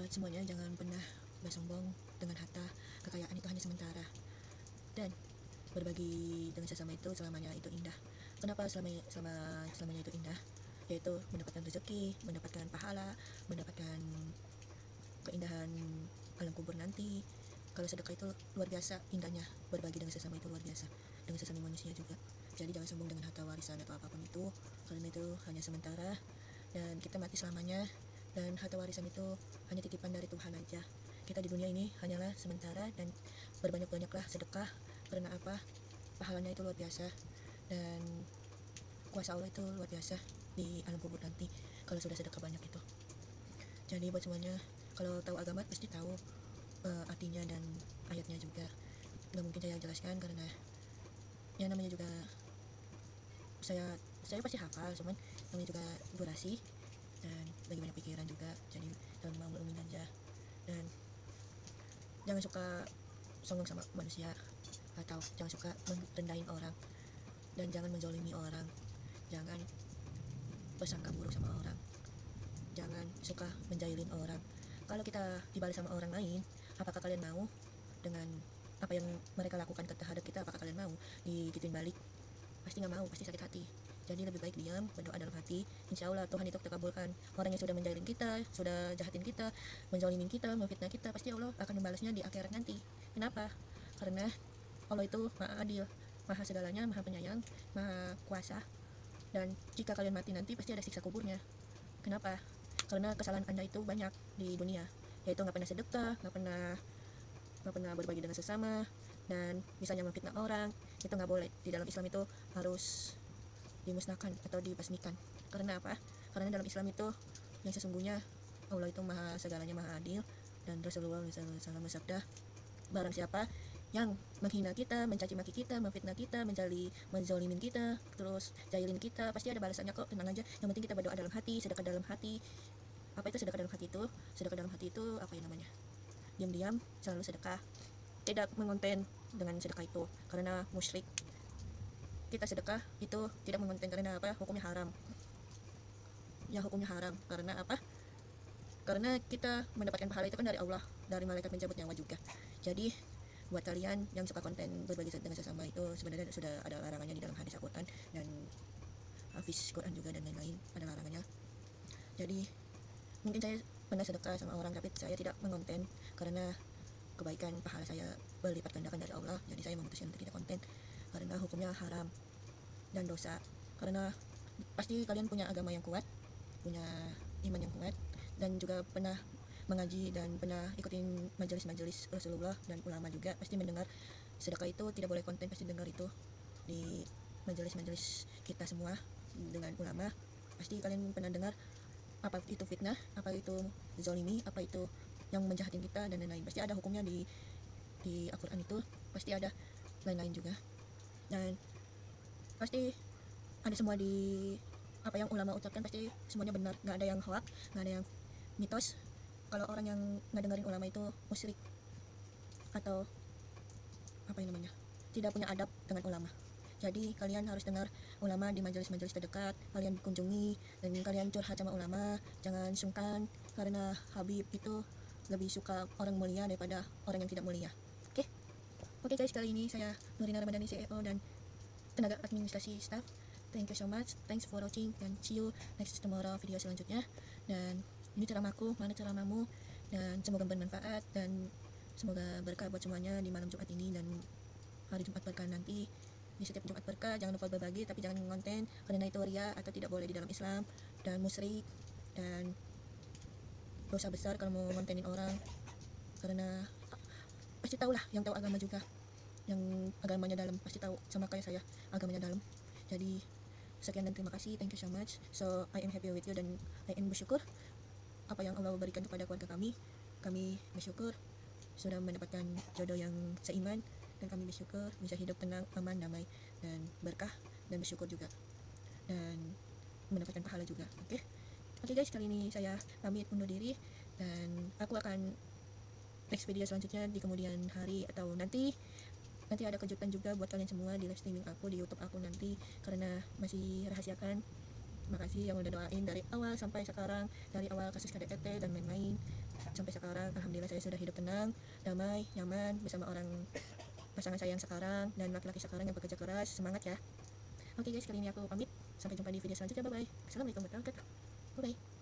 buat semuanya, jangan pernah bersombong dengan harta. Kekayaan itu hanya sementara, dan berbagi dengan sesama itu selamanya itu indah. Kenapa selamanya itu indah? Yaitu mendapatkan rezeki, mendapatkan pahala, mendapatkan keindahan alam kubur nanti. Kalau sedekah itu luar biasa indahnya, berbagi dengan sesama itu luar biasa, dengan sesama manusia juga. Jadi jangan sombong dengan harta warisan atau apapun itu, karena itu hanya sementara dan kita mati selamanya. Dan harta warisan itu hanya titipan dari Tuhan aja. Kita di dunia ini hanyalah sementara, dan berbanyak-banyaklah sedekah. Karena apa? Pahalanya itu luar biasa, dan kuasa Allah itu luar biasa di alam kubur nanti kalau sudah sedekah banyak itu. Jadi buat semuanya, kalau tahu agama pasti tahu artinya dan ayatnya juga. Nggak mungkin saya jelaskan karena ya namanya juga saya pasti hafal, cuman namanya juga durasi dan lagi banyak pikiran juga. Jadi jangan mau maklumin aja, dan jangan suka sombong sama manusia, atau jangan suka merendahin orang, dan jangan menzolimi orang, jangan bersangka buruk sama orang, jangan suka menjahilin orang. Kalau kita dibalas sama orang lain, apakah kalian mau dengan apa yang mereka lakukan terhadap kita? Apakah kalian mau digituin balik? Pasti nggak mau, pasti sakit hati. Jadi lebih baik diam, berdoa dalam hati. Insya Allah Tuhan itu terkabulkan. Orang yang sudah menjahilin kita, sudah jahatin kita, menzalimin kita, memfitnah kita, pasti Allah akan membalasnya di akhirat nanti. Kenapa? Karena Allah itu maha adil, maha segalanya, maha penyayang, maha kuasa. Dan jika kalian mati nanti pasti ada siksa kuburnya. Kenapa? Karena kesalahan Anda itu banyak di dunia, yaitu nggak pernah sedekah, nggak pernah berbagi dengan sesama, dan misalnya memfitnah orang. Itu nggak boleh. Di dalam Islam itu harus dimusnahkan atau dibasmikan. Karena apa? Karena dalam Islam itu yang sesungguhnya Allah itu maha segalanya, maha adil. Dan Rasulullah SAW bersabda, barang siapa yang menghina kita, mencaci maki kita, memfitnah kita, menzalimin kita, terus jahilin kita, pasti ada balasannya kok, tenang aja. Yang penting kita berdoa dalam hati, sedekah dalam hati. Apa itu sedekah dalam hati itu? Sedekah dalam hati itu apa ya namanya? Diam-diam selalu sedekah, tidak mengonten dengan sedekah itu, karena musyrik. Kita sedekah itu tidak mengonten karena apa? Hukumnya haram. Ya hukumnya haram karena apa? Karena kita mendapatkan pahala itu kan dari Allah, dari malaikat pencabut nyawa juga. Jadi buat kalian yang suka konten berbagi dengan sesama itu, sebenarnya sudah ada larangannya di dalam hadis Al-Quran dan Hafiz Quran juga, dan lain-lain ada larangannya. Jadi mungkin saya pernah sedekah sama orang, tapi saya tidak mengonten karena kebaikan pahala saya berlipat gandakan dari Allah. Jadi saya memutuskan untuk tidak konten karena hukumnya haram dan dosa. Karena pasti kalian punya agama yang kuat, punya iman yang kuat, dan juga pernah mengaji dan pernah ikutin majelis-majelis Rasulullah dan ulama juga, pasti mendengar sedekah itu tidak boleh konten, pasti dengar itu di majelis-majelis kita semua dengan ulama. Pasti kalian pernah dengar apa itu fitnah, apa itu zalimi, apa itu yang menjahatin kita, dan lain-lain. Pasti ada hukumnya di Al-Quran itu, pasti ada lain-lain juga, dan pasti ada semua di apa yang ulama ucapkan, pasti semuanya benar, nggak ada yang hoak, nggak ada yang mitos. Kalau orang yang nggak dengerin ulama itu musyrik, atau apa yang namanya, tidak punya adab dengan ulama. Jadi kalian harus dengar ulama di majelis-majelis terdekat, kalian kunjungi dan kalian curhat sama ulama. Jangan sungkan, karena Habib itu lebih suka orang mulia daripada orang yang tidak mulia. Oke guys, kali ini saya Nurina Ramadhani, CEO dan tenaga administrasi staff. Thank you so much, thanks for watching, dan see you next tomorrow video selanjutnya. Dan ini ceramahku, mana ceramahmu, dan semoga bermanfaat dan semoga berkah buat semuanya di malam Jumat ini dan hari Jumat berkah nanti. Di setiap Jumat berkah jangan lupa berbagi, tapi jangan ngonten karena itu ria atau tidak boleh di dalam Islam, dan musyrik dan dosa besar kalau mau ngontenin orang. Karena pasti tahu lah, yang tahu agama juga, yang agamanya dalam pasti tahu, sama kayak saya agamanya dalam. Jadi sekian dan terima kasih, thank you so much. So I am happy with you, dan I am bersyukur apa yang Allah berikan kepada keluarga kami. Kami bersyukur sudah mendapatkan jodoh yang seiman, dan kami bersyukur bisa hidup tenang, aman, damai, dan berkah, dan bersyukur juga, dan mendapatkan pahala juga. Oke guys, kali ini saya pamit undur diri, dan aku akan next video selanjutnya di kemudian hari, atau nanti ada kejutan juga buat kalian semua di live streaming aku di YouTube aku nanti, karena masih rahasiakan. Makasih yang udah doain dari awal sampai sekarang, dari awal kasus KDRT dan lain-lain. sampai sekarang alhamdulillah saya sudah hidup tenang, damai, nyaman bersama pasangan saya yang sekarang dan laki-laki sekarang yang bekerja keras. Semangat ya. Oke guys, kali ini aku pamit. Sampai jumpa di video selanjutnya. Bye bye. Assalamualaikum warahmatullahi wabarakatuh. Bye bye.